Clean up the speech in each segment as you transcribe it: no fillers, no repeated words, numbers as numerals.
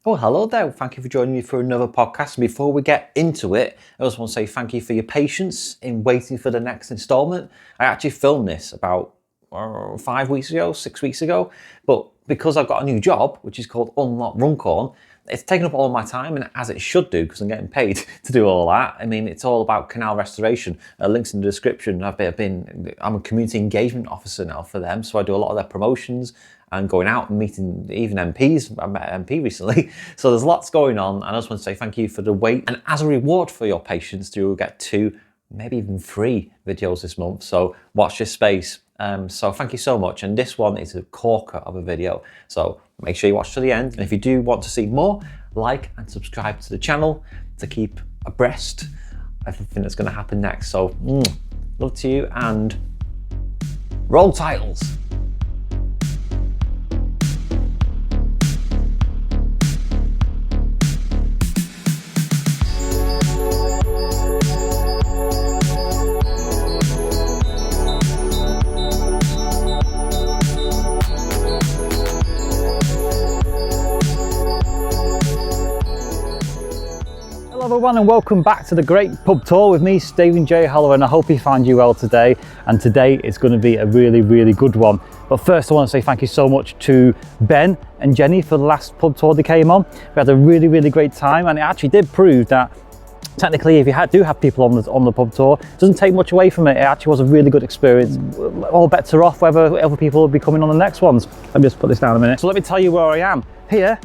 Oh, hello there. Thank you for joining me for another podcast. And before we get into it, I just want to say thank you for your patience in waiting for the next installment. I actually filmed this about 5 weeks ago, 6 weeks ago, but because I've got a new job, which is called Unlock Runcorn, it's taken up all my time, and as it should do, because I'm getting paid to do all that. I mean, it's all about canal restoration. Links in the description. I'm a community engagement officer now for them, so I do a lot of their promotions and going out and meeting even MPs. I met an MP recently. So there's lots going on, and I just want to say thank you for the wait. And as a reward for your patience, you'll get 2, maybe even 3 videos this month. So watch this space. So thank you so much. And this one is a corker of a video. So make sure you watch to the end. And if you do want to see more, like and subscribe to the channel to keep abreast of everything that's going to happen next. So love to you, and roll titles. Hello everyone, and welcome back to the Great Pub Tour with me, Stephen J. Holloran. I hope you find you well today, and today is going to be a really good one. But first I want to say thank you so much to Ben and Jenny for the last pub tour they came on. We had a really great time, and it actually did prove that technically if you do have people on the pub tour, it doesn't take much away from it. It actually was a really good experience. All bets are off whether other people will be coming on the next ones. Let me just put this down a minute. So let me tell you where I am. Here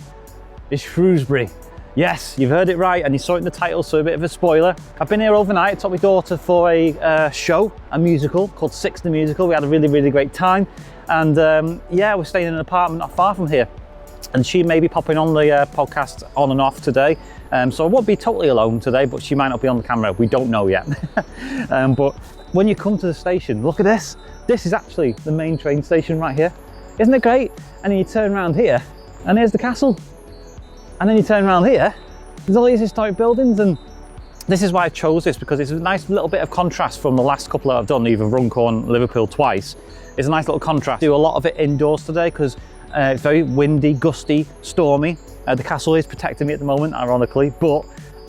is Shrewsbury. Yes, you've heard it right, and you saw it in the title, so a bit of a spoiler. I've been here overnight. I took my daughter for a show, a musical called Six the Musical. We had a really great time, and yeah, we're staying in an apartment not far from here. And she may be popping on the podcast on and off today, so I won't be totally alone today, but she might not be on the camera. We don't know yet. But when you come to the station, look at this. This is actually the main train station right here. Isn't it great? And then you turn around here, and here's the castle. And then you turn around here, there's all these historic buildings, and this is why I chose this, because it's a nice little bit of contrast from the last couple that I've done, either Runcorn, Liverpool twice. It's a nice little contrast. I do a lot of it indoors today because it's very windy, gusty, stormy. The castle is protecting me at the moment, ironically, but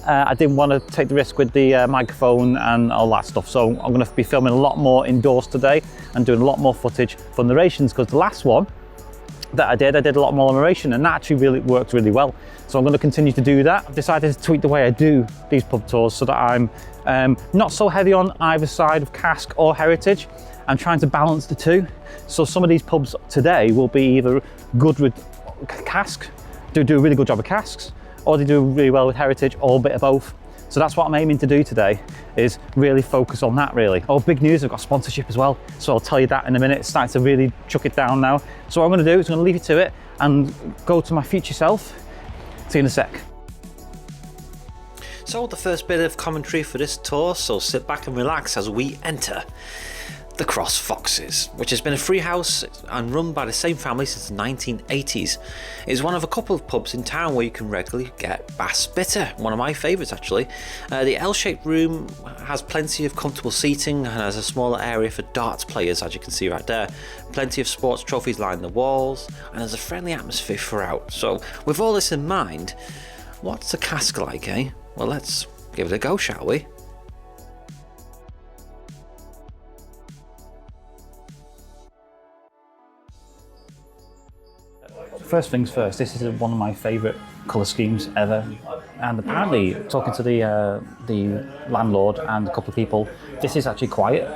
I didn't want to take the risk with the microphone and all that stuff. So I'm going to be filming a lot more indoors today and doing a lot more footage for narrations, because the last one that I did a lot more narration, and that actually really worked really well. So I'm going to continue to do that. I've decided to tweak the way I do these pub tours so that I'm not so heavy on either side of cask or heritage. I'm trying to balance the two. So some of these pubs today will be either good with cask, do a really good job of casks, or they do really well with heritage, or a bit of both. So that's what I'm aiming to do today, is really focus on that really. Oh, big news, I've got sponsorship as well. So I'll tell you that in a minute. It's starting to really chuck it down now. So what I'm gonna do is I'm gonna leave you to it and go to my future self. See you in a sec. So the first bit of commentary for this tour, so sit back and relax as we enter the Cross Foxes, which has been a free house and run by the same family since the 1980s. It's one of a couple of pubs in town where you can regularly get Bass Bitter, one of my favourites actually. The L-shaped room has plenty of comfortable seating and has a smaller area for darts players, as you can see right there. Plenty of sports trophies line the walls, and there's a friendly atmosphere throughout. So with all this in mind, what's a cask like, eh? Well, let's give it a go, shall we? First things first, this is one of my favourite colour schemes ever, and apparently, talking to the landlord and a couple of people, this is actually quiet.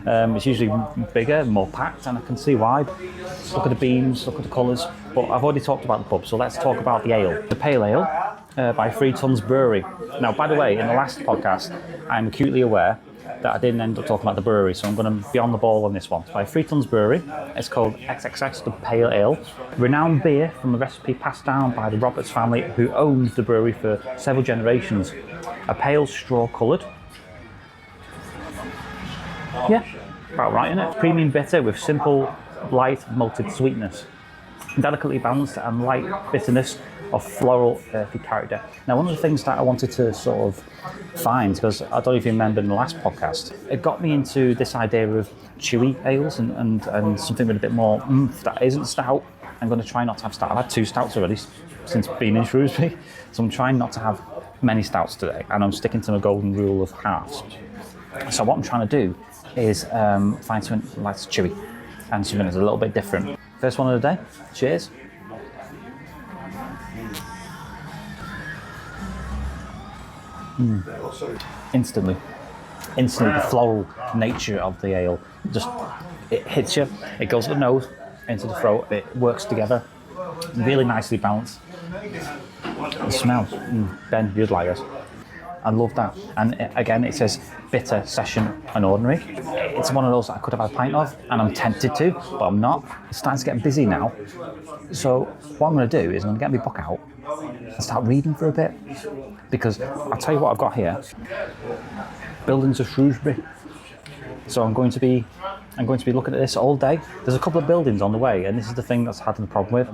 It's usually bigger, more packed, and I can see why. Look at the beams, look at the colours, but I've already talked about the pub, so let's talk about the ale. The Pale Ale by 3 Tons Brewery. Now, by the way, in the last podcast, I'm acutely aware that I didn't end up talking about the brewery, so I'm going to be on the ball on this one. It's by 3 Tons Brewery. It's called XXX, the Pale Ale. Renowned beer from a recipe passed down by the Roberts family, who owned the brewery for several generations. A pale straw coloured. Yeah, about right, isn't it? Premium bitter with simple, light malted sweetness. Delicately balanced and light bitterness of floral, earthy character. Now, one of the things that I wanted to sort of find, because I don't know if you remember in the last podcast, it got me into this idea of chewy ales and something with a bit more oomph that isn't stout. I'm going to try not to have stout. I've had 2 stouts already since being in Shrewsbury. So I'm trying not to have many stouts today, and I'm sticking to my golden rule of halves. So what I'm trying to do is find something that's chewy and something that's a little bit different. First one of the day. Cheers. Instantly, the floral nature of the ale, just it hits you, it goes to the nose, into the throat, it works together, really nicely balanced. The smell, Ben, you'd like this. I love that. And again, it says bitter, session and ordinary. It's one of those that I could have had a pint of, and I'm tempted to, but I'm not. It's starting to get busy now. So what I'm going to do is I'm going to get my book out and start reading for a bit, because I'll tell you what I've got here. Buildings of Shrewsbury. So I'm going to be looking at this all day. There's a couple of buildings on the way, and this is the thing that's had the problem with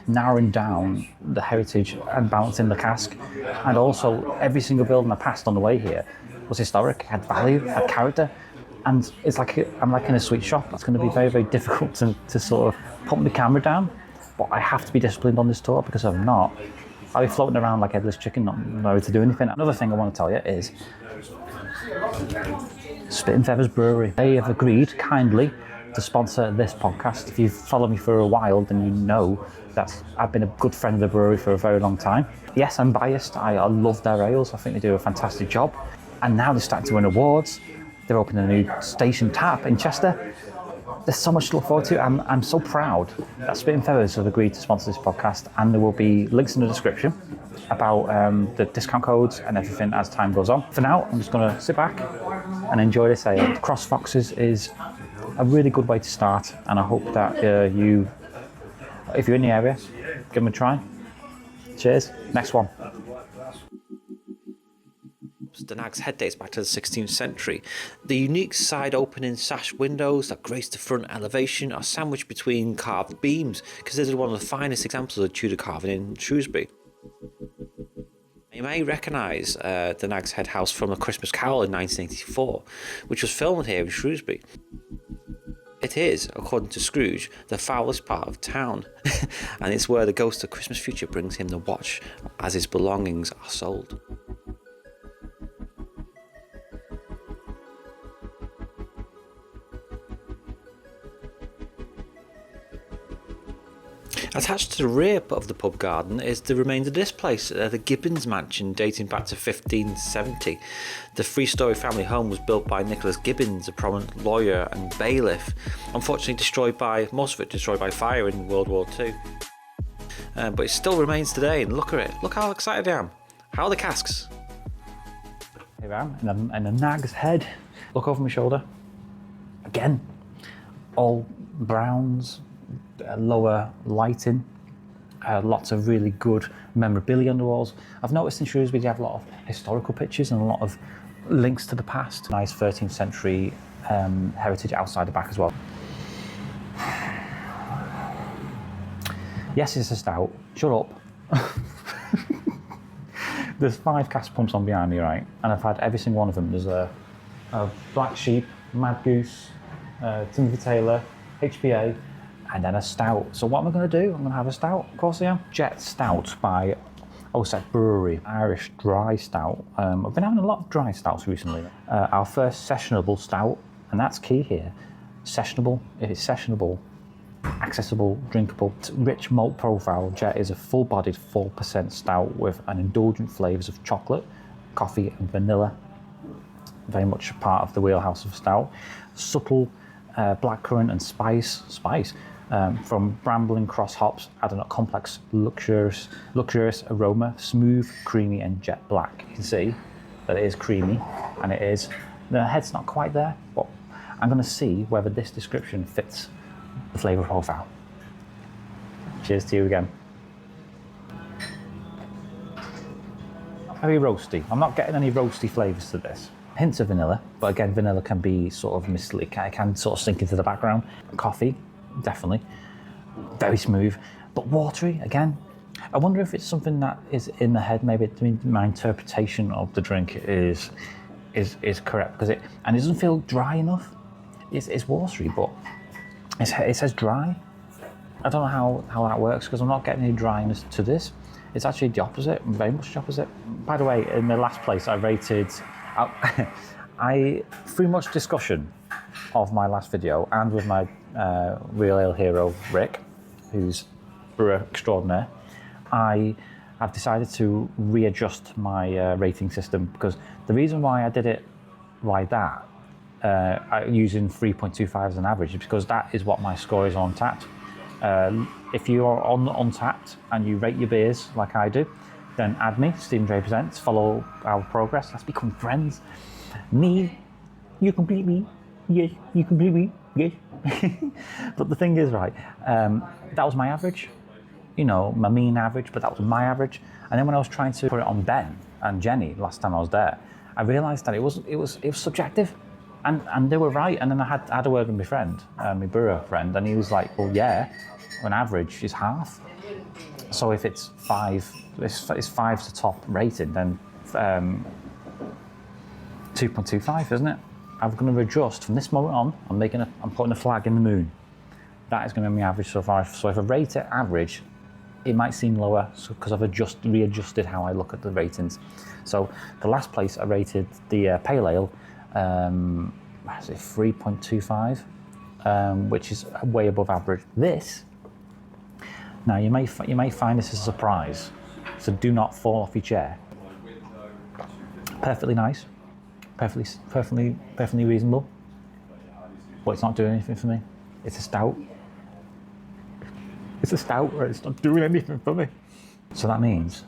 narrowing down the heritage and balancing the cask. And also every single building I passed on the way here was historic, had value, had character. And it's like I'm like in a sweet shop. It's going to be very, very difficult to sort of put my camera down. But I have to be disciplined on this tour, because if I'm not, I'll be floating around like headless chicken, not knowing to do anything. Another thing I want to tell you is Spit & Feathers Brewery. They have agreed kindly to sponsor this podcast. If you've followed me for a while, then you know that I've been a good friend of the brewery for a very long time. Yes, I'm biased. I love their ales. I think they do a fantastic job. And now they're starting to win awards. They're opening a new station tap in Chester. There's so much to look forward to. I'm so proud that Spit & Feathers have agreed to sponsor this podcast, and there will be links in the description about the discount codes and everything as time goes on. For now, I'm just going to sit back and enjoy this ale. Cross Foxes is a really good way to start, and I hope that if you're in the area, give them a try. Cheers. Next one. The Nag's Head dates back to the 16th century. The unique side-opening sash windows that grace the front elevation are sandwiched between carved beams, considered one of the finest examples of Tudor carving in Shrewsbury. You may recognise the Nag's Head house from A Christmas Carol in 1984, which was filmed here in Shrewsbury. It is, according to Scrooge, the foulest part of town, and it's where the ghost of Christmas future brings him the watch as his belongings are sold. Attached to the rear of the pub garden is the remains of this place, the Gibbons mansion, dating back to 1570. The three-storey family home was built by Nicholas Gibbons, a prominent lawyer and bailiff, unfortunately most of it destroyed by fire in World War II. But it still remains today, and look at it. Look how excited I am. How are the casks? Here I am, in a Nag's Head. Look over my shoulder. Again, all browns. Lower lighting, lots of really good memorabilia on the walls. I've noticed in Shrewsbury they have a lot of historical pictures and a lot of links to the past. Nice 13th century heritage outside the back as well. Yes, it's a stout. Shut up. There's 5 cask pumps on behind me, right? And I've had every single one of them. There's a Black Sheep, Mad Goose, Timothy Taylor, HPA, and then a stout. So what am I going to do? I'm going to have a stout, of course I am. Jet Stout by Osset Brewery, Irish dry stout. I've been having a lot of dry stouts recently. Our first sessionable stout, and that's key here. Sessionable, if it's sessionable, accessible, drinkable. Rich malt profile, Jet is a full-bodied 4% stout with an indulgent flavours of chocolate, coffee and vanilla. Very much a part of the wheelhouse of stout. Subtle blackcurrant and spice from brambling cross hops, adding a complex, luxurious aroma, smooth, creamy and jet black. You can see that it is creamy, and it is, the head's not quite there, but I'm going to see whether this description fits the flavour profile. Cheers to you again. Not very roasty. I'm not getting any roasty flavours to this. Hints of vanilla, but again, vanilla can be sort of misty. It can sort of sink into the background. Coffee, definitely. Very smooth, but watery again. I wonder if it's something that is in the head. Maybe my interpretation of the drink is correct, because it doesn't feel dry enough. It's watery, but it says dry. I don't know how that works, because I'm not getting any dryness to this. It's actually the opposite, very much the opposite. By the way, in the last place I rated, through much discussion of my last video and with my real ale hero Rick, who's brewer extraordinaire, I have decided to readjust my rating system, because the reason why I did it like that, using 3.25 as an average, is because that is what my score is on Untappd. If you are on Untappd and you rate your beers like I do, then add me, Stephen J Presents, follow our progress, let's become friends. Me, you complete me, yes, you complete me, yes. But the thing is, right, that was my average, you know, my mean average, but that was my average. And then when I was trying to put it on Ben and Jenny last time I was there, I realised that it was subjective, and they were right. And then I had a word with my friend, my brewer friend, and he was like, well, yeah, an average is half. So if it's 5, it's 5 to top rated, then 2.25, isn't it? I'm going to adjust from this moment on. I'm putting a flag in the moon. That is going to be my average so far. So if I rate it average, it might seem lower because I've readjusted how I look at the ratings. So the last place I rated the pale ale, 3.25, which is way above average. This, now you may find this a surprise, so do not fall off your chair. Perfectly nice, perfectly reasonable, but it's not doing anything for me. It's a stout. It's a stout, or it's not doing anything for me. So that means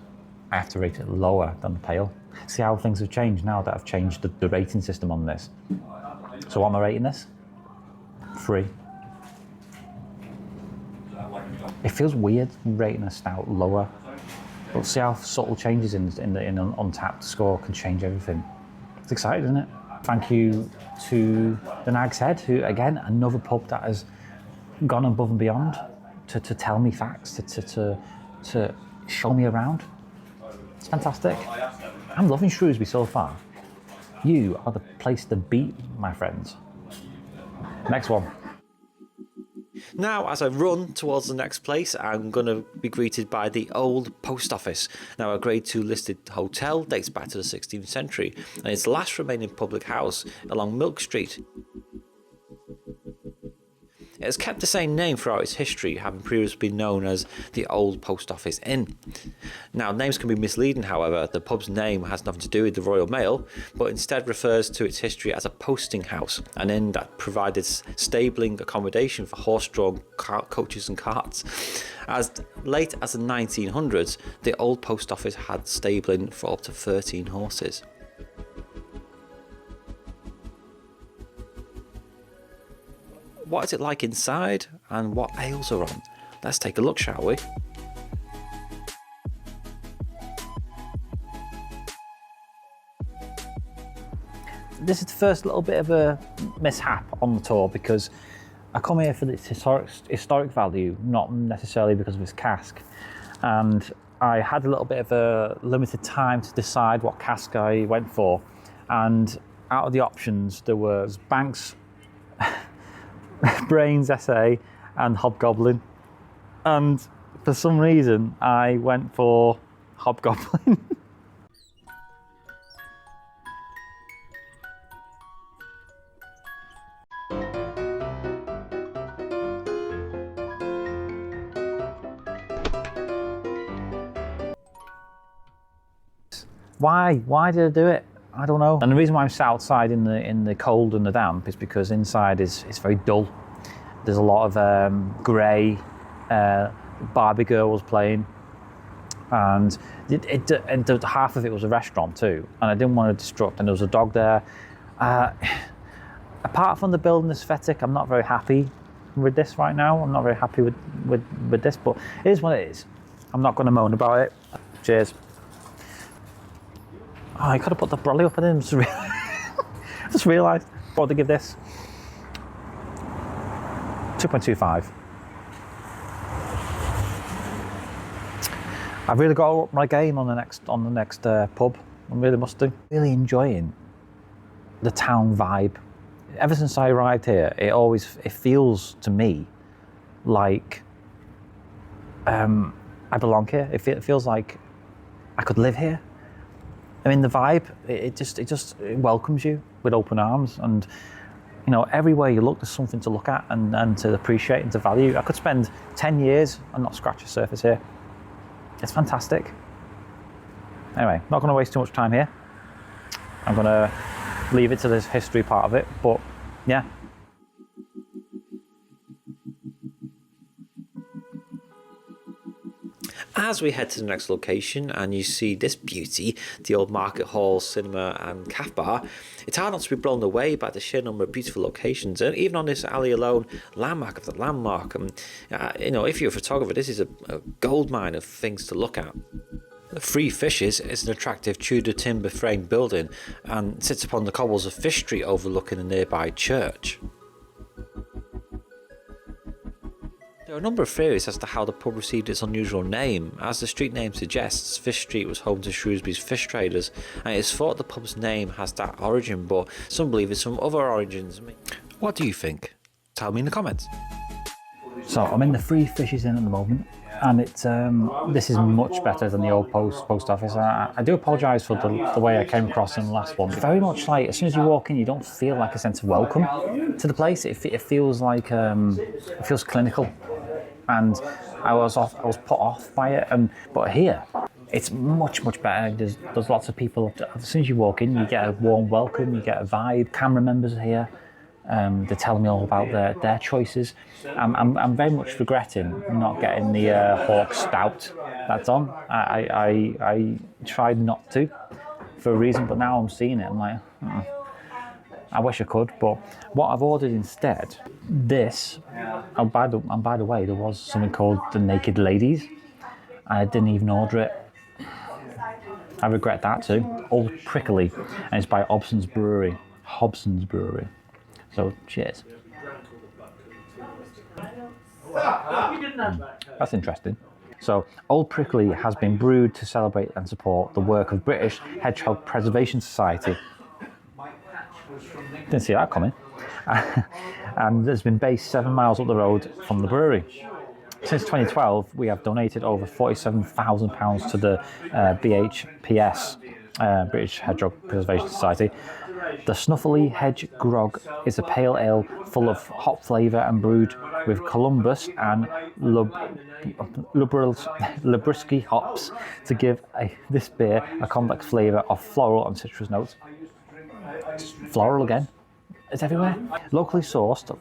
I have to rate it lower than the pale. See how things have changed now that I've changed the rating system on this. So what am I rating this? 3. It feels weird rating a stout lower, but see how subtle changes in an Untappd score can change everything. It's exciting, isn't it? Thank you to the Nag's Head, who, again, another pub that has gone above and beyond to tell me facts, to show me around. It's fantastic. I'm loving Shrewsbury so far. You are the place to beat, my friends. Next one. Now, as I run towards the next place, I'm going to be greeted by the Old Post Office. Now, a Grade 2 listed hotel, dates back to the 16th century, and its last remaining public house along Milk Street. It has kept the same name throughout its history, having previously been known as the Old Post Office Inn. Now, names can be misleading, however. The pub's name has nothing to do with the Royal Mail, but instead refers to its history as a posting house, an inn that provided stabling accommodation for horse-drawn coaches and carts. As late as the 1900s, the Old Post Office had stabling for up to 13 horses. What is it like inside, and what ales are on? Let's take a look, shall we? This is the first little bit of a mishap on the tour, because I come here for its historic value, not necessarily because of its cask. And I had a little bit of a limited time to decide what cask I went for. And out of the options, there was Banks, Brains SA and Hobgoblin, and for some reason I went for Hobgoblin. Why did I do it? I don't know. And the reason why I'm sat outside in the cold and the damp is because inside it's very dull. There's a lot of grey. Barbie Girl was playing, and half of it was a restaurant too. And I didn't want to disrupt. And there was a dog there. Apart from the building aesthetic, I'm not very happy with this right now. I'm not very happy with this, but it is what it is. I'm not going to moan about it. Cheers. Oh, I could have put the brolly up and then just realised. What to give this? 2.25. I've really got to up my game on the next pub. I'm really must do. Really enjoying the town vibe. Ever since I arrived here, it feels to me like I belong here. It feels like I could live here. I mean, the vibe, it just welcomes you with open arms, and you know, everywhere you look, there's something to look at and to appreciate and to value. I could spend 10 years and not scratch the surface here. It's fantastic. Anyway, not going to waste too much time here. I'm going to leave it to this history part of it, but yeah. As we head to the next location and you see this beauty, the old market hall, cinema and cafe bar, it's hard not to be blown away by the sheer number of beautiful locations, and even on this alley alone, landmark of the landmark. And you know, if you're a photographer, this is a gold mine of things to look at. Three Fishes is an attractive Tudor timber frame building and sits upon the cobbles of Fish Street overlooking the nearby church. There are a number of theories as to how the pub received its unusual name. As the street name suggests, Fish Street was home to Shrewsbury's fish traders, and it is thought the pub's name has that origin, but some believe it's some other origins. What do you think? Tell me in the comments. So I'm in the Three Fishes Inn at the moment, and it's this is much better than the old post office. I do apologise for the way I came across in the last one. It's very much like, as soon as you walk in, you don't feel like a sense of welcome to the place. It feels like it feels clinical, and I was put off by it. But here, it's much better. There's lots of people. As soon as you walk in, you get a warm welcome. You get a vibe. Camera members are here. They're telling me all about their choices. I'm very much regretting not getting the Hawk Stout that's on. I tried not to for a reason, but now I'm seeing it. I'm like, I wish I could. But what I've ordered instead, this. And by the way, there was something called the Naked Ladies. I didn't even order it. I regret that too. Old Prickly, and it's by Hobson's Brewery. So, cheers. That's interesting. So, Old Prickly has been brewed to celebrate and support the work of British Hedgehog Preservation Society. Didn't see that coming. And it's been based 7 miles up the road from the brewery. Since 2012, we have donated over £47,000 to the BHPS, British Hedgehog Preservation Society. The Snuffly Hedge Grog is a pale ale full of hop flavour and brewed with Columbus and Labrusky hops to give this beer a complex flavour of floral and citrus notes. Floral again. It's everywhere. Locally sourced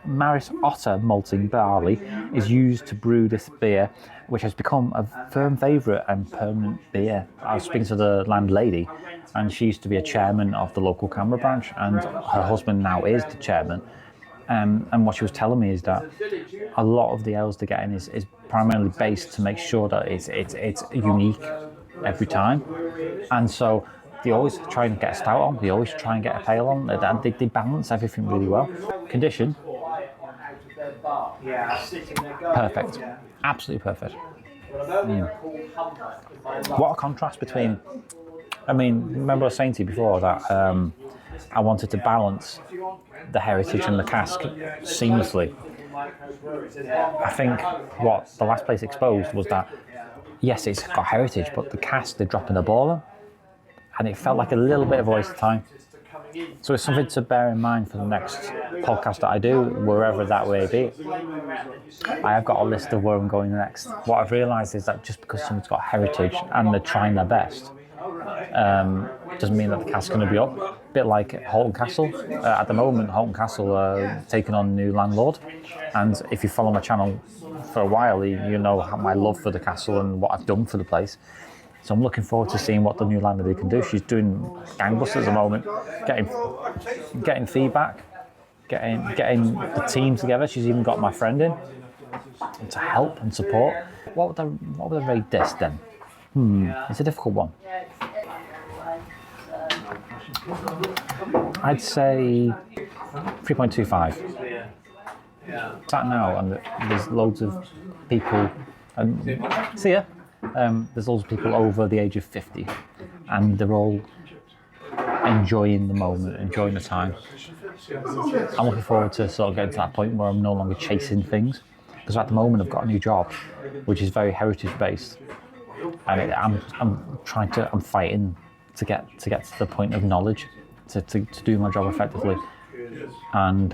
Maris Otter malting barley is used to brew this beer, which has become a firm favourite and permanent beer. I was speaking to the landlady, and she used to be a chairman of the local Canberra branch, and her husband now is the chairman. And what she was telling me is that a lot of the ales they're getting is primarily based to make sure that it's unique every time. And so they always try and get a stout on, they always try and get a pale on, they balance everything really well. Condition, perfect, absolutely perfect. What a contrast between, I mean, remember I was saying to you before that I wanted to balance the heritage and the cask seamlessly. I think what the last place exposed was that, yes, it's got heritage, but the cask, they're dropping the ball on, and it felt like a little bit of a waste of time. So it's something to bear in mind for the next podcast that I do, wherever that may be. I have got a list of where I'm going next. What I've realised is that just because someone's got heritage and they're trying their best, doesn't mean that the cask's going to be up. A bit like Holton Castle. At the moment, Holton Castle are taking on a new landlord. And if you follow my channel for a while, you know my love for the castle and what I've done for the place. So I'm looking forward to seeing what the new landlady can do. She's doing gangbusters at the moment, getting feedback, getting the team together. She's even got my friend in to help and support. What would I rate this then? It's a difficult one. I'd say 3.25. Sat now, and there's loads of people. See ya. There's loads of people over the age of 50, and they're all enjoying the moment, enjoying the time. I'm looking forward to sort of getting to that point where I'm no longer chasing things, Because at the moment I've got a new job, which is very heritage based, and I'm fighting to get to the point of knowledge, to do my job effectively. And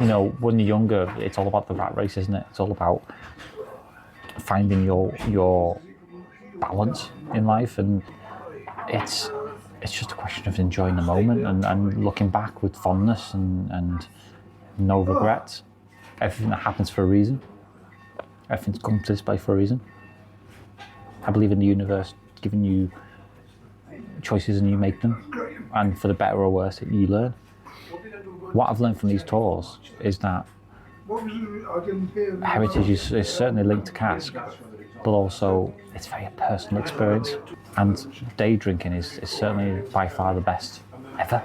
you know, when you're younger, it's all about the rat race, isn't it? It's all about finding your balance in life, and it's just a question of enjoying the moment and looking back with fondness and no regrets. Everything that happens for a reason. Everything's come to this place for a reason. I believe in the universe giving you choices and you make them, and for the better or worse, you learn. What I've learned from these tours is that heritage is certainly linked to cask, but also it's a very personal experience, and day drinking is certainly by far the best ever.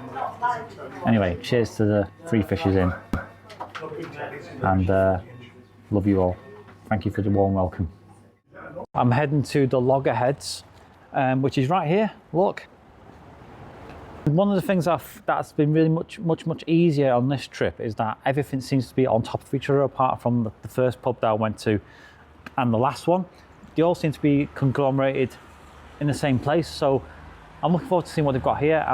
Anyway, cheers to the Three Fishes Inn, and love you all. Thank you for the warm welcome. I'm heading to the Loggerheads, which is right here, look. One of the things that's been really much easier on this trip is that everything seems to be on top of each other, apart from the first pub that I went to and the last one. They all seem to be conglomerated in the same place, so I'm looking forward to seeing what they've got here.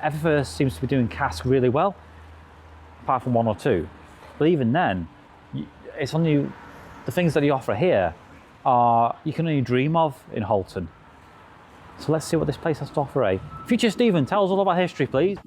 Everywhere seems to be doing cask really well, apart from one or two. But even then, it's only the things that they offer here are you can only dream of in Holton. So let's see what this place has to offer, eh? Future Stephen, tell us all about history, please.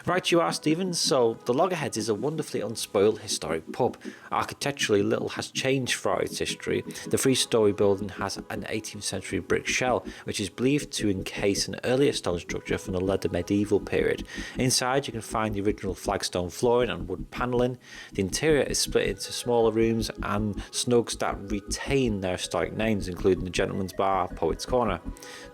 Right you are, Stephen. So the Loggerheads is a wonderfully unspoiled historic pub. Architecturally, little has changed throughout its history. The three-storey building has an 18th century brick shell, which is believed to encase an earlier stone structure from the later medieval period. Inside you can find the original flagstone flooring and wood panelling. The interior is split into smaller rooms and snugs that retain their historic names, including the Gentleman's Bar, Poet's Corner.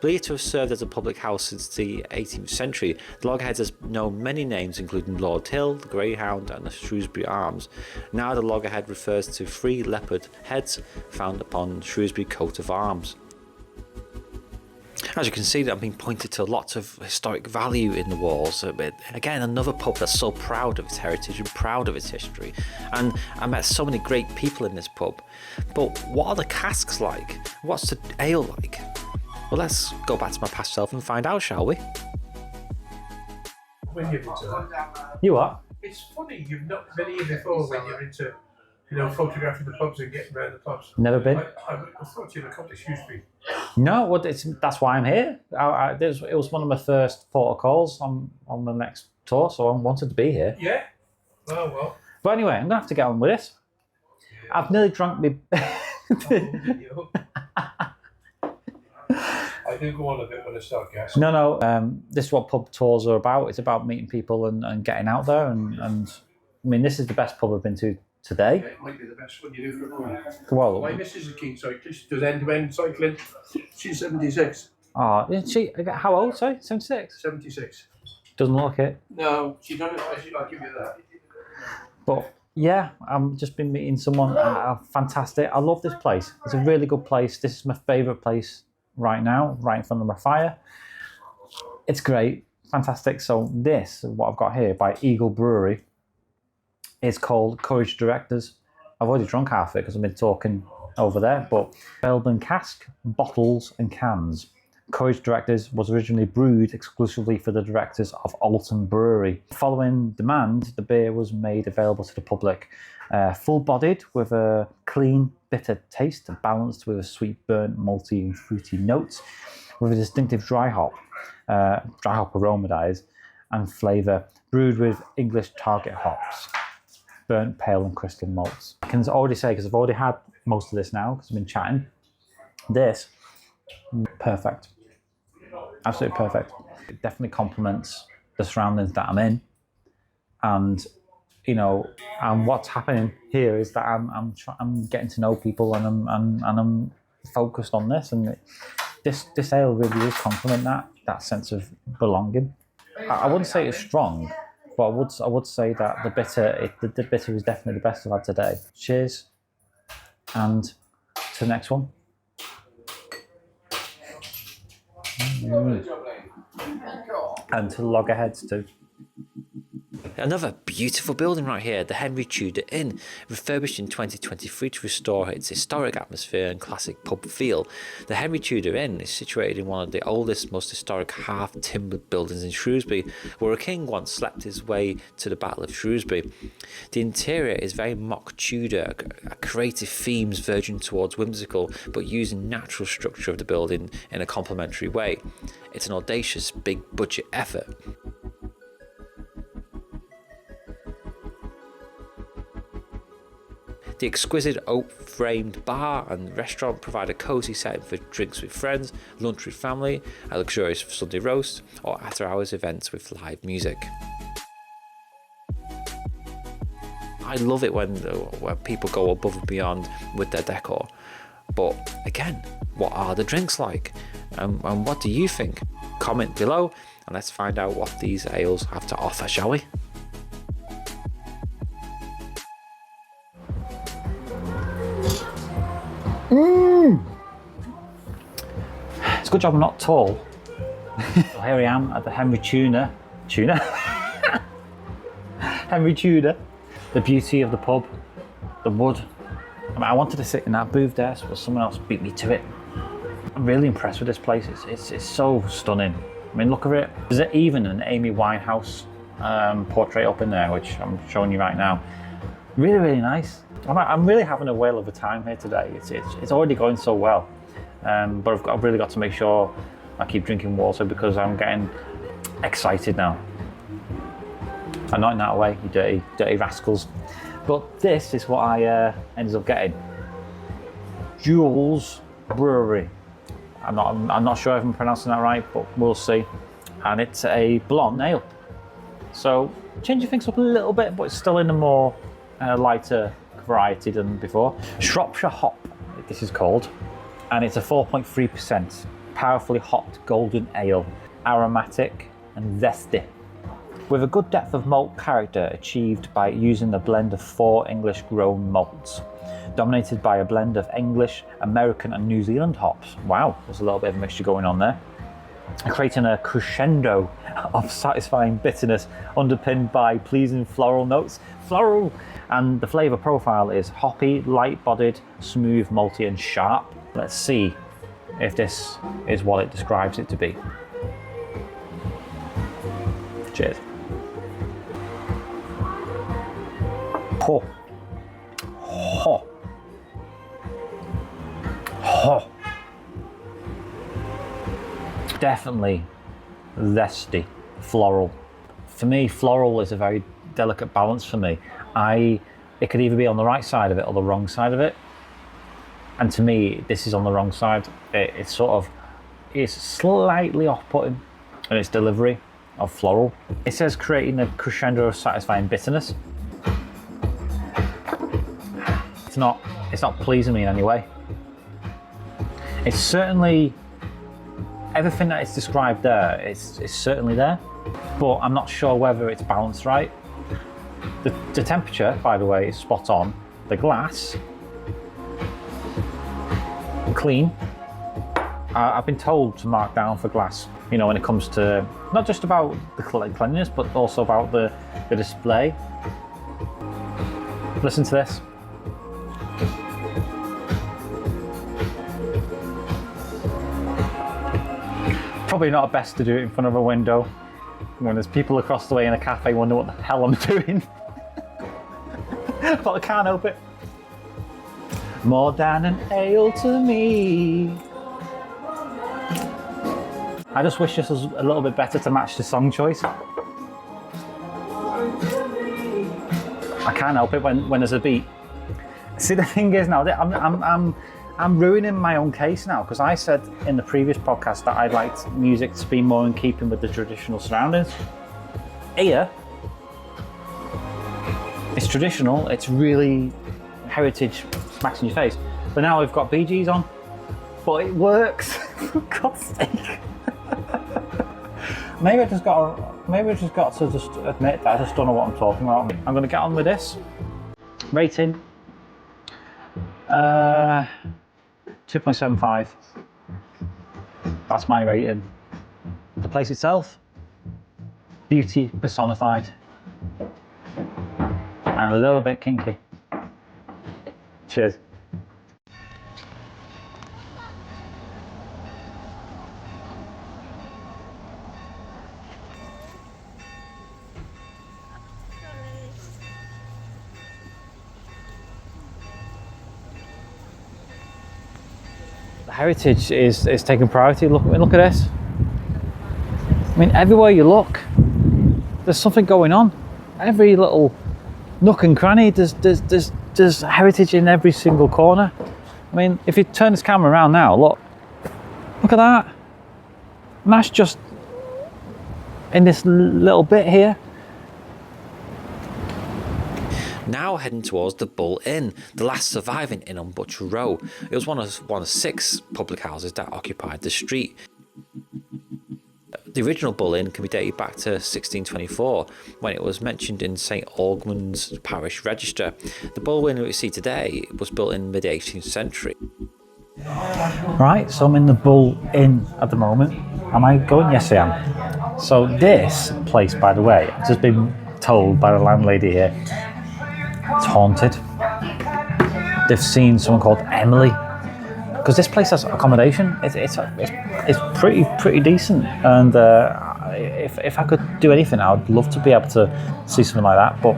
Believed to have served as a public house since the 18th century, the Loggerheads has known many names, including Lord Hill, the Greyhound and the Shrewsbury Arms. Now the Loggerhead refers to 3 leopard heads found upon Shrewsbury coat of arms. As you can see, I'm being pointed to lots of historic value in the walls. Again, another pub that's so proud of its heritage and proud of its history. And I met so many great people in this pub. But what are the casks like? What's the ale like? Well, let's go back to my past self and find out, shall we? When you're into that. You are? It's funny, you've not been here before when you're into, you know, photographing the pubs and getting around the pubs. Never been? I thought you'd have come to Shrewsbury. No, well, that's why I'm here. It was one of my first photo calls on the next tour, so I wanted to be here. Yeah? Oh, well. But anyway, I'm going to have to get on with this. I've nearly drunk me... I do go on a bit when I start guessing. No, this is what pub tours are about. It's about meeting people and getting out there. And I mean, this is the best pub I've been to today. Yeah, it might be the best one you do for a run. Well, My missus is a keen cyclist, does end-to-end cycling. She's 76. Isn't she? How old, sorry? 76? 76. Doesn't look it. No, she done it. I'll give you that. But yeah, I've just been meeting someone fantastic. I love this place. It's a really good place. This is my favourite place right now, right in front of my fire. It's great, fantastic. So this, what I've got here by Eagle Brewery, is called Courage Directors. I've already drunk half of it because I've been talking over there, but Melbourne cask, bottles and cans. Courage Directors was originally brewed exclusively for the directors of Alton Brewery. Following demand, the beer was made available to the public. Full-bodied with a clean, bitter taste, balanced with a sweet, burnt, malty and fruity notes, with a distinctive dry hop aroma, that is, and flavour, brewed with English target hops, burnt, pale and crystal malts. I can already say, because I've already had most of this now, because I've been chatting, this, perfect. Absolutely perfect. It definitely complements the surroundings that I'm in, and you know, and what's happening here is that I'm getting to know people, and I'm focused on this, and this ale really is complement that sense of belonging. I wouldn't say it's strong, but I would say that the bitter is definitely the best I've had today. Cheers, and to the next one. And to Loggerheads too. Another beautiful building right here, the Henry Tudor Inn, refurbished in 2023 to restore its historic atmosphere and classic pub feel. The Henry Tudor Inn is situated in one of the oldest, most historic half-timbered buildings in Shrewsbury, where a king once slept his way to the Battle of Shrewsbury. The interior is very mock Tudor, a creative themes verging towards whimsical, but using natural structure of the building in a complementary way. It's an audacious, big budget effort. The exquisite oak-framed bar and restaurant provide a cosy setting for drinks with friends, lunch with family, a luxurious Sunday roast, or after-hours events with live music. I love it when people go above and beyond with their decor. But again, what are the drinks like? And what do you think? Comment below and let's find out what these ales have to offer, shall we? It's a good job I'm not tall. So here I am at the Henry Tudor. Henry Tudor. The beauty of the pub, the wood. I wanted to sit in that booth there, but someone else beat me to it. I'm really impressed with this place. It's so stunning. I mean, look at it. There's even an Amy Winehouse portrait up in there, which I'm showing you right now. Really, really nice. I'm really having a whale of a time here today. It's already going so well, but I've really got to make sure I keep drinking water because I'm getting excited now. I'm not in that way, you dirty rascals. But this is what I ended up getting. Jules Brewery. I'm not sure if I'm pronouncing that right, but we'll see. And it's a blonde ale. So changing things up a little bit, but it's still in a more lighter variety than before. Shropshire Hop, this is called, and it's a 4.3% powerfully hopped golden ale, aromatic and zesty, with a good depth of malt character achieved by using a blend of 4 English grown malts, dominated by a blend of English, American and New Zealand hops. Wow, there's a little bit of a mixture going on there, creating a crescendo of satisfying bitterness underpinned by pleasing floral notes. Floral! And the flavour profile is hoppy, light-bodied, smooth, malty and sharp. Let's see if this is what it describes it to be. Cheers. Ho. Ho. Ho. Definitely zesty, floral. For me, floral is a very delicate balance for me. It could either be on the right side of it or the wrong side of it. And to me, this is on the wrong side. It's slightly off-putting in its delivery of floral. It says creating a crescendo of satisfying bitterness. It's not pleasing me in any way. It's certainly, everything that is described there is certainly there, but I'm not sure whether it's balanced right. The temperature, by the way, is spot on. The glass, clean. I've been told to mark down for glass, you know, when it comes to not just about the cleanliness, but also about the display. Listen to this. Probably not best to do it in front of a window when there's people across the way in a cafe wonder what the hell I'm doing. But I can't help it. More than an ale to me. I just wish this was a little bit better to match the song choice. I can't help it when there's a beat. See, the thing is now, I'm ruining my own case now, because I said in the previous podcast that I'd liked music to be more in keeping with the traditional surroundings. Here, it's traditional, it's really heritage, smacks in your face. But now we've got Bee Gees on, but it works, for God's sake. Maybe I just got to just admit that I just don't know what I'm talking about. I'm going to get on with this. Rating. 2.75. That's my rating. The place itself, beauty personified. And a little bit kinky. Cheers. The heritage is taking priority. Look at this. I mean, everywhere you look, there's something going on. Every little nook and cranny, there's heritage in every single corner. I mean, if you turn this camera around now, look at that. And that's just in this little bit here. Now heading towards the Bull Inn, the last surviving inn on Butcher Row. It was one of 6 public houses that occupied the street. The original Bull Inn can be dated back to 1624, when it was mentioned in St Algmund's parish register. The Bull Inn we see today was built in mid-18th century. Right, so I'm in the Bull Inn at the moment. Am I going? Yes, I am. So this place, by the way, I've just been told by the landlady here, it's haunted. They've seen someone called Emily, because this place has accommodation. It's pretty decent, and if I could do anything, I would love to be able to see something like that. But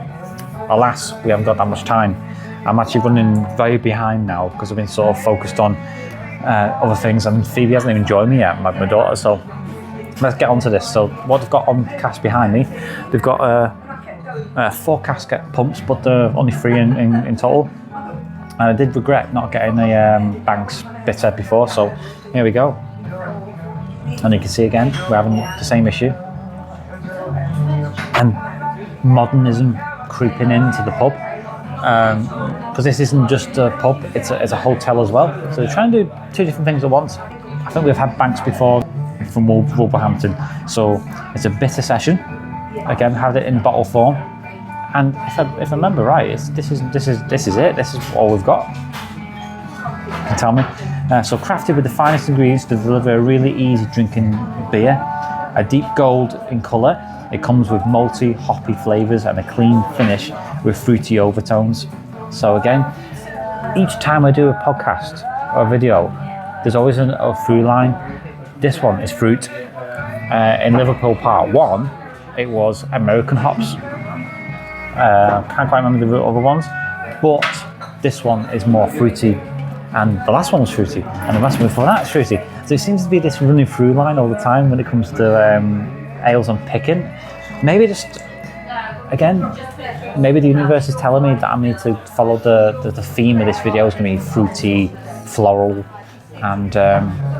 alas, we haven't got that much time. I'm actually running very behind now because I've been sort of focused on other things, and Phoebe hasn't even joined me yet, my daughter. So let's get on to this. So what they've got on cask behind me, they've got 4 casket pumps, but they're only 3 in total. And I did regret not getting the Banks bitter before, so here we go. And you can see again, we're having the same issue. And modernism creeping into the pub. Because this isn't just a pub, it's a hotel as well. So they're trying to do 2 different things at once. I think we've had Banks before from Wolverhampton. So it's a bitter session. Again, had it in bottle form. And if I remember right, this is it. This is all we've got. You can tell me. So crafted with the finest ingredients to deliver a really easy drinking beer. A deep gold in colour. It comes with malty, hoppy flavours and a clean finish with fruity overtones. So again, each time I do a podcast or a video, there's always a through line. This one is fruit. In Liverpool Part 1, it was American hops. Can't quite remember the other ones, but this one is more fruity, and the last one was fruity, and the last one before that is fruity. So it seems to be this running through line all the time when it comes to ales I'm picking. Maybe maybe the universe is telling me that I need to follow the theme of this video is going to be fruity, floral, and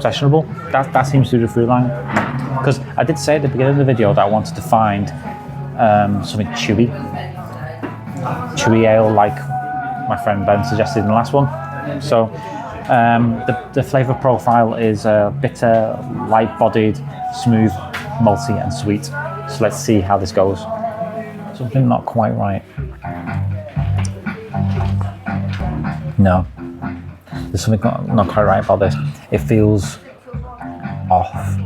sessionable. That seems to be the through line. Because I did say at the beginning of the video that I wanted to find something chewy ale like my friend Ben suggested in the last one. So the flavour profile is bitter, light-bodied, smooth, malty and sweet. So let's see how this goes. Something not quite right. No, there's something not quite right about this. It feels off.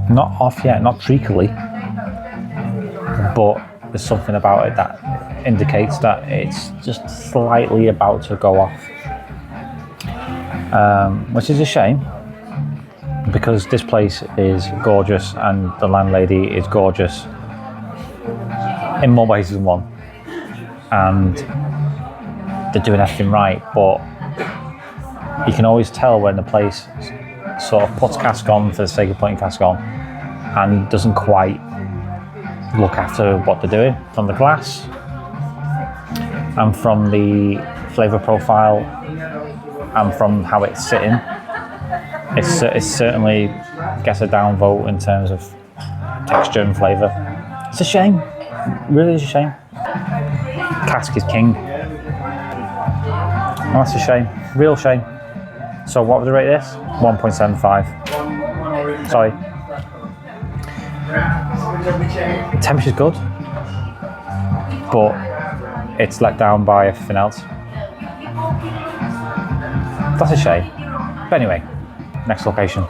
Not off yet, not treacly, but there's something about it that indicates that it's just slightly about to go off, which is a shame because this place is gorgeous and the landlady is gorgeous in more ways than one, and they're doing everything right, but you can always tell when the place sort of puts cask on for the sake of putting cask on and doesn't quite look after what they're doing from the glass and from the flavour profile and from how it's sitting. It certainly gets a downvote in terms of texture and flavour. It's a shame, really is a shame. Cask is king. Oh, that's a shame, real shame. So what would I rate this? 1.75. Sorry. The temperature's good, but it's let down by everything else. That's a shame. But anyway, next location.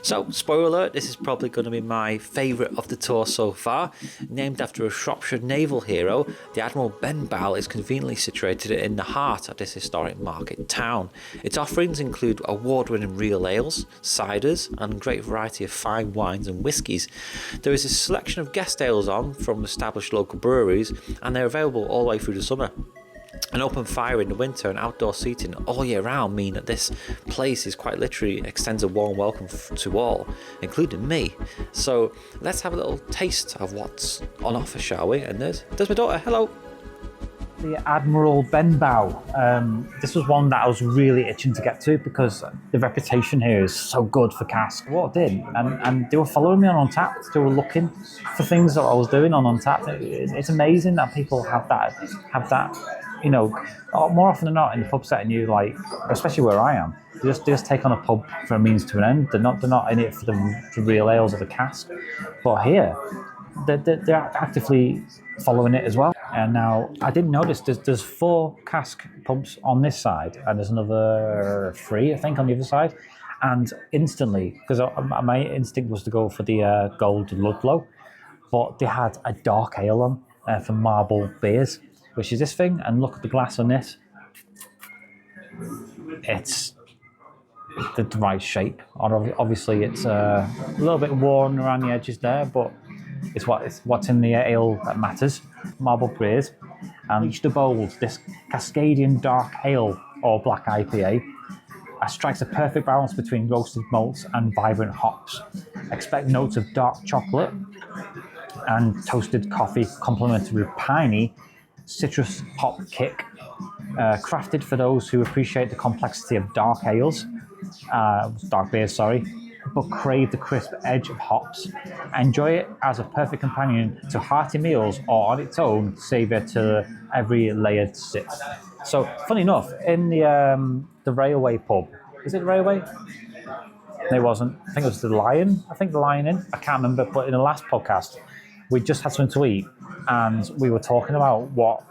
So, spoiler alert, this is probably going to be my favourite of the tour so far. Named after a Shropshire naval hero, the Admiral Benbow is conveniently situated in the heart of this historic market town. Its offerings include award-winning real ales, ciders, and a great variety of fine wines and whiskies. There is a selection of guest ales on from established local breweries, and they're available all the way through the summer. An open fire in the winter and outdoor seating all year round mean that this place is quite literally extends a warm welcome to all, including me. So let's have a little taste of what's on offer, shall we? And there's my daughter. Hello. The Admiral Benbow. This was one that I was really itching to get to because the reputation here is so good for cask. I walked in and they were following me on Untapped. They were looking for things that I was doing on Untapped. It's amazing that people have that. You know, more often than not in the pub setting, you like, especially where I am, they just take on a pub for a means to an end. They're not in it for the real ales or the cask. But here, they're actively following it as well. And now I didn't notice there's 4 cask pubs on this side, and there's another 3, I think, on the other side. And instantly, because my instinct was to go for the Gold Ludlow, but they had a dark ale on from Marble Beers, which is this thing, and look at the glass on this. It's the right shape. Obviously, it's a little bit worn around the edges there, but it's what's in the ale that matters. Marble Beers, and Reach the Bold, this Cascadian Dark Ale or Black IPA, strikes a perfect balance between roasted malts and vibrant hops. Expect notes of dark chocolate and toasted coffee, complemented with piney citrus hop kick, crafted for those who appreciate the complexity of dark beers, but crave the crisp edge of hops. Enjoy it as a perfect companion to hearty meals or on its own, savour to every layered sip. So, funny enough, in the Railway pub, is it the Railway? No, it wasn't. I think it was the Lion. The Lion Inn. I can't remember, but in the last podcast, we just had something to eat, and we were talking about what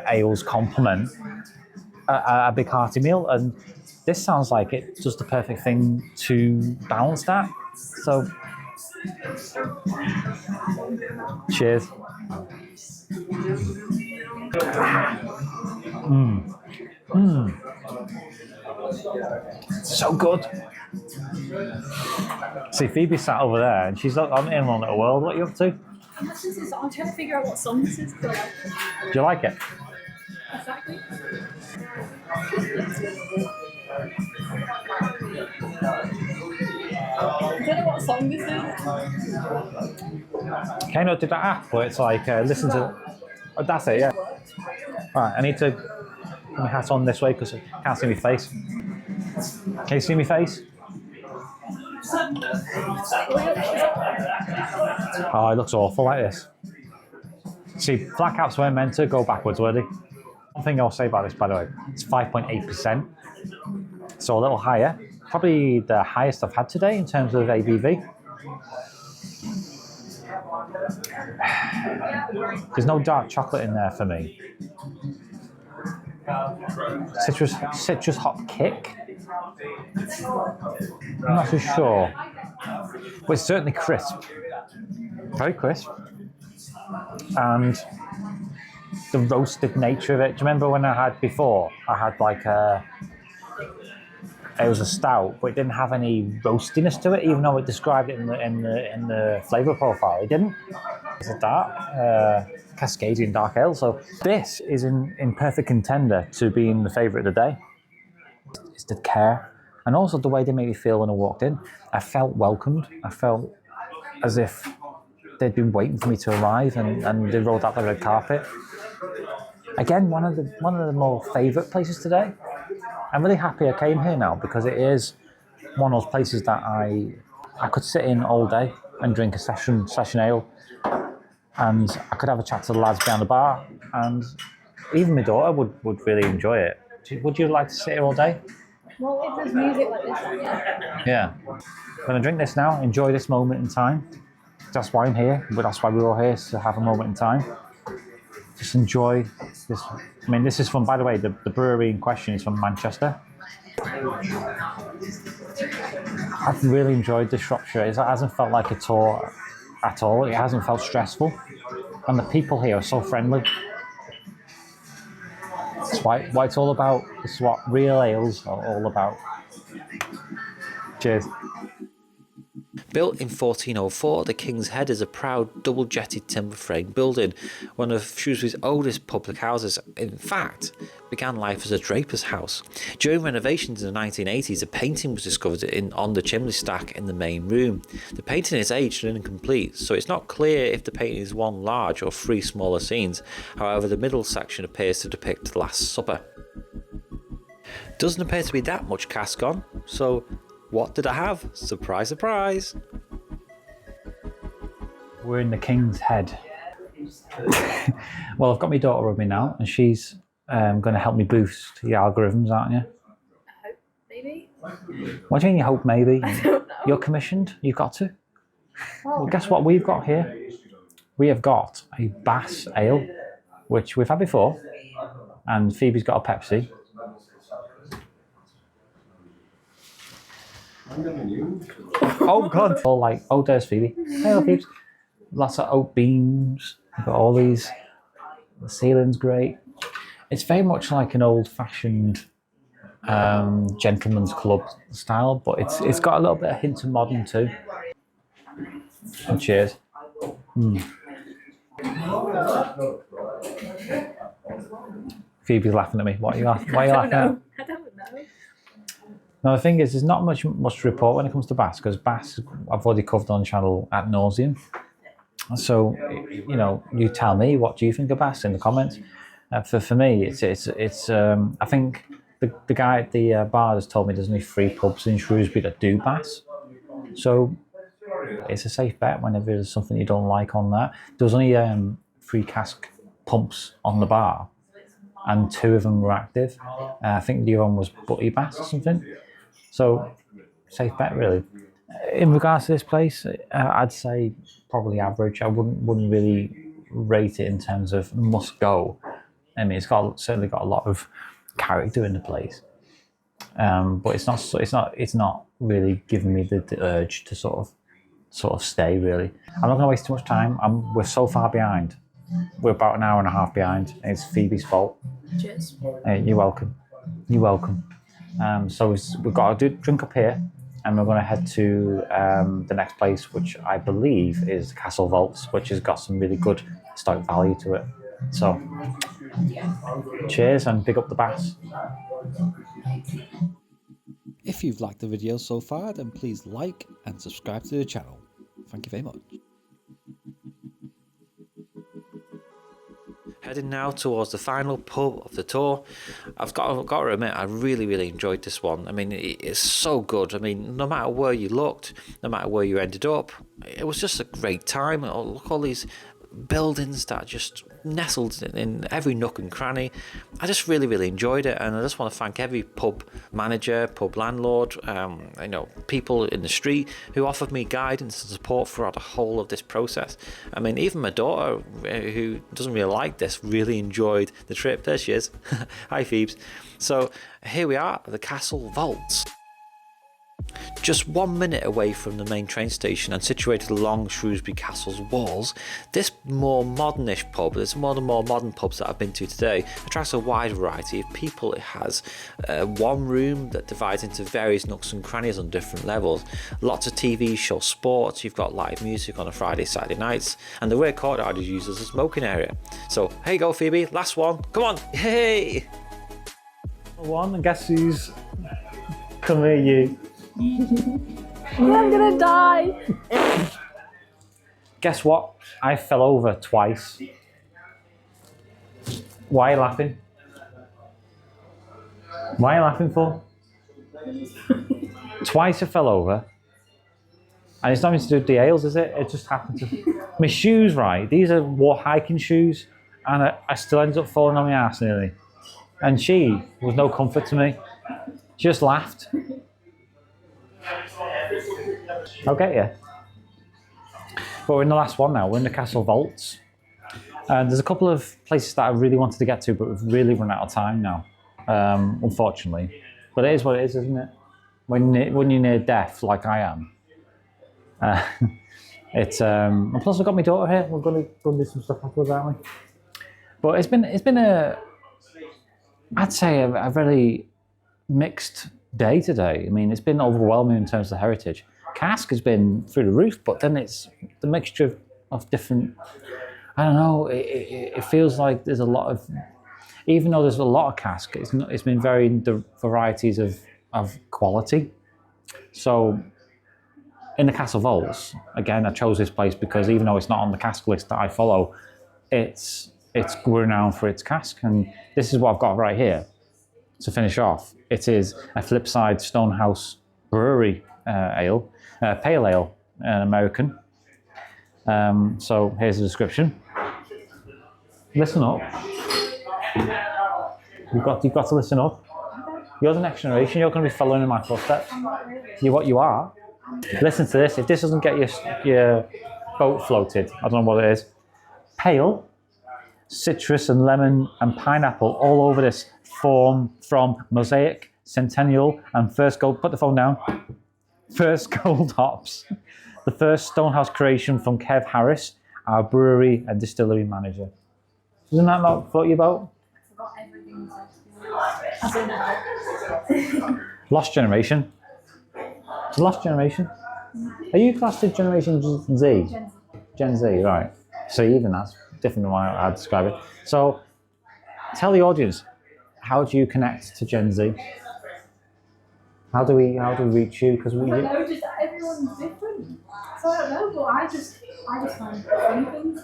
ales complement a big hearty meal, and this sounds like it does the perfect thing to balance that. So, cheers. So good. See, Phoebe sat over there, and she's on in one little world. What are you up to? I'm trying to figure out what song this is. Do you like it? Exactly. I don't know what song this is. Kano did that app where it's like, listen to... Oh, that's it, yeah. Right, I need to put my hat on this way because I can't see my face. Can you see my face? Oh, it looks awful like this. See, flat caps weren't meant to go backwards, were they? One thing I'll say about this, by the way, it's 5.8%. So a little higher. Probably the highest I've had today in terms of ABV. There's no dark chocolate in there for me. Citrus hop kick. I'm not too sure. But it's certainly crisp. Very crisp. And the roasted nature of it. Do you remember when I had before? I had like it was a stout, but it didn't have any roastiness to it, even though it described it in the flavour profile. It didn't. It's a dark Cascadian dark ale. So this is in perfect contender to being the favourite of the day. It's the care, and also the way they made me feel when I walked in. I felt welcomed. I felt as if they'd been waiting for me to arrive, and they rolled out the red carpet. Again, one of the more favourite places today. I'm really happy I came here now because it is one of those places that I could sit in all day and drink a session ale, and I could have a chat to the lads behind the bar, and even my daughter would really enjoy it. Would you like to sit here all day? Well, if there's music like this, Yeah. I'm going to drink this now, enjoy this moment in time. That's why I'm here, but that's why we're all here, to have a moment in time. Just enjoy this. I mean, this is from, by the way, the brewery in question is from Manchester. I've really enjoyed the Shropshire. It hasn't felt like a tour at all. It hasn't felt stressful. And the people here are so friendly. It's what it's all about. It's what real ales are all about. Cheers. Built in 1404, the King's Head is a proud double-jetted timber frame building, one of Shrewsbury's oldest public houses. In fact, began life as a draper's house. During renovations in the 1980s, a painting was discovered on the chimney stack in the main room. The painting is aged and incomplete, so it's not clear if the painting is one large or three smaller scenes. However, the middle section appears to depict the Last Supper. Doesn't appear to be that much cask on, so what did I have? Surprise, surprise. We're in the King's Head. Well, I've got my daughter with me now, and she's going to help me boost the algorithms, aren't you? I hope, maybe. What do you mean you hope maybe? I don't know. You're commissioned, you've got to. Well, Well, guess what we've got here? We have got a Bass Ale, which we've had before, and Phoebe's got a Pepsi. Oh God! All like, oh, there's Phoebe. Hello, Phoebe. Lots of oak beams. We've got all these. The ceiling's great. It's very much like an old-fashioned gentleman's club style, but it's got a little bit of hint of modern too. And cheers. Phoebe's laughing at me. What are you laughing? Why are you laughing at? I don't know. Now the thing is, there's not much to report when it comes to Bass, because Bass I've already covered on the channel ad nauseum. So, you know, you tell me, what do you think of Bass in the comments? For me, it's I think the guy at the bar has told me there's only 3 pubs in Shrewsbury that do Bass. So it's a safe bet whenever there's something you don't like on that. There was only 3 cask pumps on the bar, and 2 of them were active. I think the other one was Butty Bass or something. So, safe bet really. In regards to this place, I'd say probably average. I wouldn't really rate it in terms of must go. I mean, certainly got a lot of character in the place, but it's not really giving me the urge to sort of stay really. I'm not going to waste too much time. We're so far behind. We're about an hour and a half behind. It's Phoebe's fault. Cheers. You're welcome. You're welcome. So we've got to drink up here, and we're going to head to the next place, which I believe is Castle Vaults, which has got some really good historic value to it. So, cheers and big up the Bass. If you've liked the video so far, then please like and subscribe to the channel. Thank you very much. Heading now towards the final pub of the tour. I've got to admit, I really enjoyed this one. I mean, it's so good. I mean, no matter where you looked, no matter where you ended up, it was just a great time. Oh, look, all these buildings that are just nestled in every nook and cranny. I just really enjoyed it, and I just want to thank every pub manager, pub landlord, you know, people in the street who offered me guidance and support throughout the whole of this process. I mean, even my daughter, who doesn't really like this, really enjoyed the trip. There she is. Hi, Phoebes. So here we are at the Castle Vaults. Just 1 minute away from the main train station and situated along Shrewsbury Castle's walls, this more modernish pub, there's one of the more modern pubs that I've been to today, attracts a wide variety of people. It has one room that divides into various nooks and crannies on different levels, lots of TV shows, sports, you've got live music on a Friday, Saturday nights, and the rear courtyard is used as a smoking area. So, here you go, Phoebe, last one, come on, hey! One, and guess who's come here, you. I'm gonna die. Guess what? I fell over twice. Why are you laughing? Why are you laughing for? Twice I fell over. And it's nothing to do with the ales, is it? It just happened to... My shoes, right? These are hiking shoes. And I still ended up falling on my ass nearly. And she was no comfort to me. She just laughed. I'll get you. But we're in the last one now. We're in the Castle Vaults. There's a couple of places that I really wanted to get to, but we've really run out of time now, unfortunately. But it is what it is, isn't it? when you're near death, like I am. And plus I've got my daughter here. We're going to do some stuff afterwards, aren't we? But it's been I'd say a very mixed day today. I mean, it's been overwhelming in terms of heritage. Cask has been through the roof, but then it's the mixture of different. I don't know. It feels like there's a lot of, even though there's a lot of cask, it's been varying the varieties of quality. So in the Castle Vaults, again, I chose this place because even though it's not on the cask list that I follow, it's renowned for its cask, and this is what I've got right here to finish off. It is a Flipside Stonehouse Brewery ale, pale ale, American. So here's the description. Listen up. You've got to listen up. You're the next generation. You're going to be following in my footsteps. You're what you are. Listen to this. If this doesn't get your boat floated, I don't know what it is. Pale, citrus and lemon and pineapple all over this form from Mosaic, Centennial, and First Gold. Put the phone down. First Gold hops. The first Stonehouse creation from Kev Harris, our brewery and distillery manager. Doesn't that not float your boat? I forgot everything. Lost generation. It's a lost generation. Are you classed as Generation Z? Gen Z, right. So even that's different than what I'd describe it. So tell the audience, how do you connect to Gen Z? How do we reach you? Because I don't know, just everyone's different. So I don't know, but I just find funny things.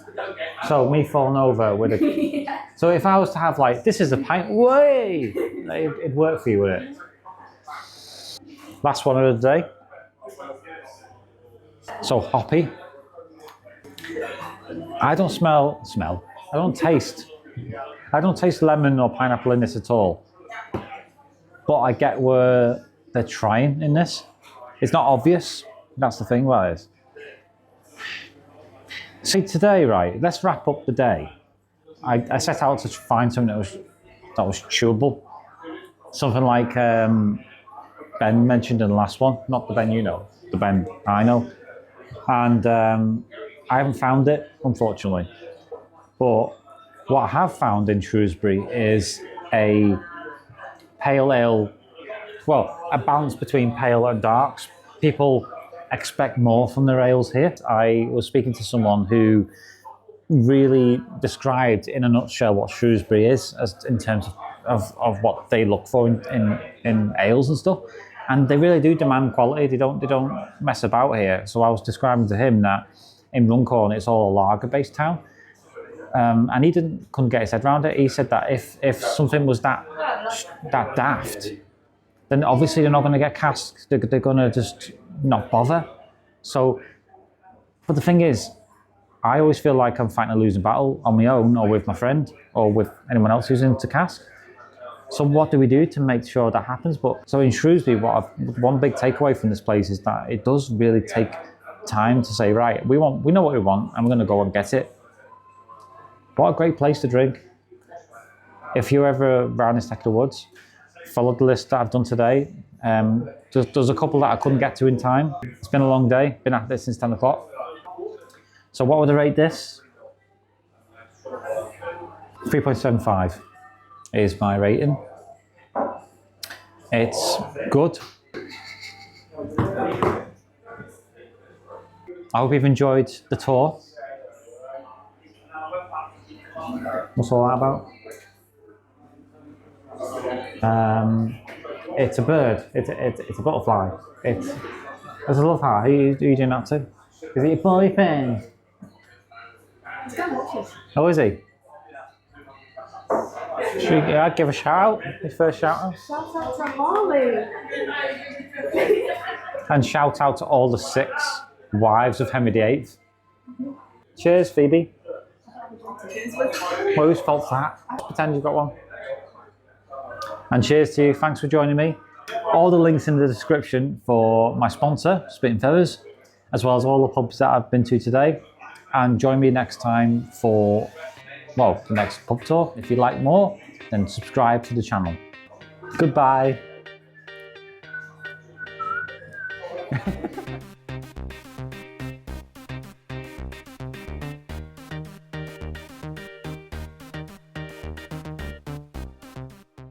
So me falling over with a. Yeah. So if I was to have like, this is a pint, way, it'd work for you, would it? Last one of the day. So hoppy. I don't I don't taste lemon or pineapple in this at all. But I get where they're trying in this. It's not obvious. That's the thing about it. See, today, right, let's wrap up the day. I set out to find something that was chewable. Something like Ben mentioned in the last one. Not the Ben you know, the Ben I know. And I haven't found it, unfortunately. But what I have found in Shrewsbury is a pale ale, well, a balance between pale and darks. People expect more from their ales here. I was speaking to someone who really described in a nutshell what Shrewsbury is as in terms of what they look for in ales and stuff. And they really do demand quality. They don't mess about here. So I was describing to him that in Runcorn it's all a lager-based town. And he couldn't get his head around it. He said that if something was that daft, then obviously they're not going to get casks. They're going to just not bother. So, but the thing is, I always feel like I'm fighting a losing battle on my own, or with my friend, or with anyone else who's into cask. So what do we do to make sure that happens? But so in Shrewsbury, one big takeaway from this place is that it does really take time to say, right, we know what we want, and we're going to go and get it. What a great place to drink. If you're ever around this neck of the woods, follow the list that I've done today. There's a couple that I couldn't get to in time. It's been a long day, been at this since 10 o'clock. So what would I rate this? 3.75 is my rating. It's good. I hope you've enjoyed the tour. What's all that about? It's a bird. It's a butterfly. There's a love heart. Who are you doing that to? Is it your boyfriend? Oh, is he? Should we give a shout out? His first shout out? Shout out to Holly. And shout out to all the 6 wives of Henry VIII. Cheers, Phoebe. Well, whose fault's that? Pretend you've got one. And cheers to you. Thanks for joining me. All the links in the description for my sponsor, Spitting Feathers, as well as all the pubs that I've been to today. And join me next time for, well, the next pub tour. If you'd like more, then subscribe to the channel. Goodbye.